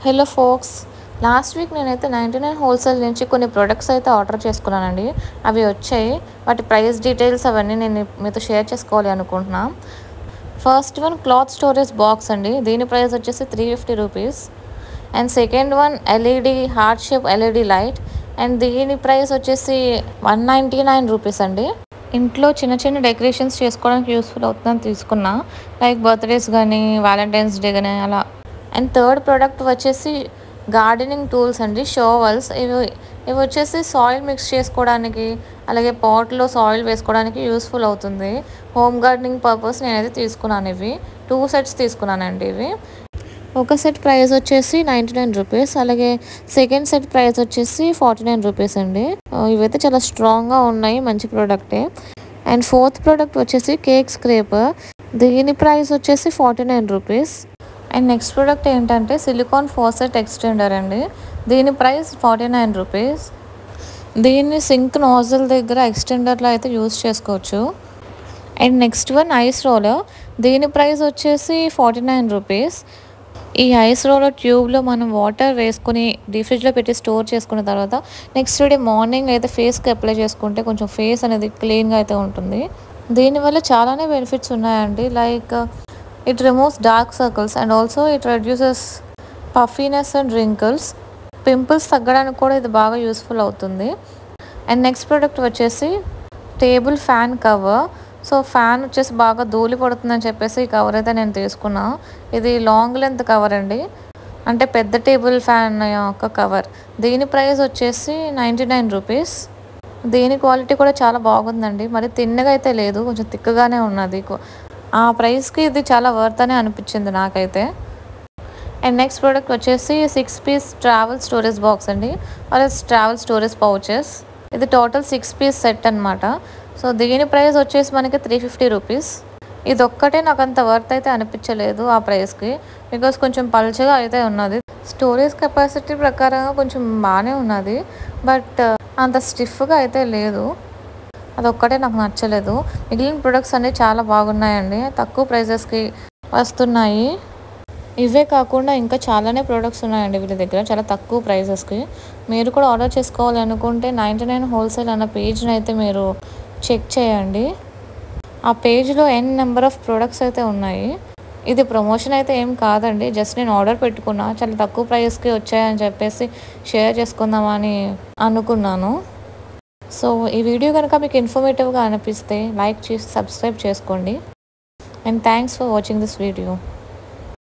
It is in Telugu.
హలో ఫోక్స్, లాస్ట్ వీక్ నేనైతే 99 హోల్సేల్ నుంచి కొన్ని ప్రొడక్ట్స్ అయితే ఆర్డర్ చేసుకున్నానండి. అవి వచ్చాయి. వాటి ప్రైస్ డీటెయిల్స్ అవన్నీ నేను మీతో షేర్ చేసుకోవాలి అనుకుంటున్నా. First one cloth storage box అండి. దీని ప్రైస్ వచ్చేసి 350 rupees. And second one LED heart shape LED light, and దీని ప్రైస్ వచ్చేసి 199 రూపీస్ అండి. ఇంట్లో చిన్న చిన్న డెకరేషన్స్ చేసుకోవడానికి యూస్ఫుల్ అవుతుందని తీసుకున్నా, లైక్ బర్త్డేస్ కానీ వ్యాలంటైన్స్ డే కానీ అలా. అండ్ థర్డ్ ప్రోడక్ట్ వచ్చేసి గార్డెనింగ్ టూల్స్ అండి, షోవల్స్. ఇవి వచ్చేసి సాయిల్ మిక్స్ చేసుకోవడానికి, అలాగే పాట్లో సాయిల్ వేసుకోవడానికి యూస్ఫుల్ అవుతుంది. హోమ్ గార్డెనింగ్ పర్పస్ నేనైతే తీసుకున్నాను. ఇవి 2 సెట్స్ తీసుకున్నానండి. ఇవి ఒక సెట్ ప్రైస్ వచ్చేసి 99 రూపీస్, అలాగే సెకండ్ సెట్ ప్రైస్ వచ్చేసి 49 రూపీస్ అండి. ఇవైతే చాలా స్ట్రాంగ్గా ఉన్నాయి, మంచి ప్రోడక్టే. అండ్ ఫోర్త్ ప్రోడక్ట్ వచ్చేసి కేక్ స్క్రేపర్. దీని ప్రైస్ వచ్చేసి 49 రూపీస్. అండ్ నెక్స్ట్ ప్రోడక్ట్ ఏంటంటే సిలికాన్ ఫాసెట్ ఎక్స్టెండర్ అండి. దీని ప్రైస్ 49 రూపీస్. దీన్ని సింక్ నాజిల్ దగ్గర ఎక్స్టెండర్లో అయితే యూస్ చేసుకోవచ్చు. And next one ice roller. దీని ప్రైస్ వచ్చేసి 49 రూపీస్. ఈ ఐస్ రోలర్ ట్యూబ్లో మనం వాటర్ వేసుకుని డీప్ ఫ్రిడ్జ్లో పెట్టి స్టోర్ చేసుకున్న తర్వాత నెక్స్ట్ డే మార్నింగ్ అయితే ఫేస్కి అప్లై చేసుకుంటే కొంచెం ఫేస్ అనేది క్లీన్గా అయితే ఉంటుంది. దీనివల్ల చాలానే బెనిఫిట్స్ ఉన్నాయండి. Like it removes dark circles and also it reduces puffiness and wrinkles. Pimples తగ్గడానికి కూడా ఇది బాగా యూస్ఫుల్ అవుతుంది. అండ్ నెక్స్ట్ ప్రోడక్ట్ వచ్చేసి table fan cover. So fan వచ్చేసి బాగా ధూళి పడుతుందని చెప్పేసి ఈ కవర్ అయితే నేను తీసుకున్నా. ఇది లాంగ్ లెంత్ కవర్ అండి, అంటే పెద్ద టేబుల్ ఫ్యాన్ యొక్క కవర్. దీని ప్రైస్ వచ్చేసి 99 రూపీస్. దీని క్వాలిటీ కూడా చాలా బాగుందండి, మరి తిన్నగా అయితే లేదు, కొంచెం తిక్కగానే ఉన్నది. ఆ ప్రైస్కి ఇది చాలా వర్త్ అని అనిపించింది నాకైతే. అండ్ నెక్స్ట్ ప్రోడక్ట్ వచ్చేసి 6 పీస్ ట్రావెల్ స్టోరేజ్ బాక్స్ అండి, అలాగే ట్రావెల్ స్టోరేజ్ పౌచెస్. ఇది టోటల్ 6 పీస్ సెట్ అనమాట. సో దీని ప్రైస్ వచ్చేసి మనకి 350 రూపీస్. ఇది ఒక్కటే నాకు అంత వర్త్ అయితే అనిపించలేదు ఆ ప్రైస్కి, బికాస్ కొంచెం పల్చగా అయితే ఉన్నది. స్టోరేజ్ కెపాసిటీ ప్రకారంగా కొంచెం బాగానే ఉన్నది, బట్ అంత స్టిఫ్గా అయితే లేదు. అదొక్కటే నాకు నచ్చలేదు. మిగిలిన ప్రొడక్ట్స్ అన్నీ చాలా బాగున్నాయండి, తక్కువ ప్రైజెస్కి వస్తున్నాయి. ఇవే కాకుండా ఇంకా చాలానే ప్రొడక్ట్స్ ఉన్నాయండి వీళ్ళ దగ్గర చాలా తక్కువ ప్రైజెస్కి. మీరు కూడా ఆర్డర్ చేసుకోవాలి అనుకుంటే 99 హోల్సేల్ అన్న పేజ్ని అయితే మీరు చెక్ చేయండి. ఆ పేజ్లో ఎన్ నెంబర్ ఆఫ్ ప్రొడక్ట్స్ అయితే ఉన్నాయి. ఇది ప్రమోషన్ అయితే ఏం కాదండి, జస్ట్ నేను ఆర్డర్ పెట్టుకున్నా, చాలా తక్కువ ప్రైస్కి వచ్చాయని చెప్పేసి షేర్ చేసుకుందామని అనుకున్నాను. సో ఈ వీడియో కనుక మీకు ఇన్ఫర్మేటివ్గా అనిపిస్తే లైక్ చేసి సబ్స్క్రైబ్ చేసుకోండి. And thanks for watching this video.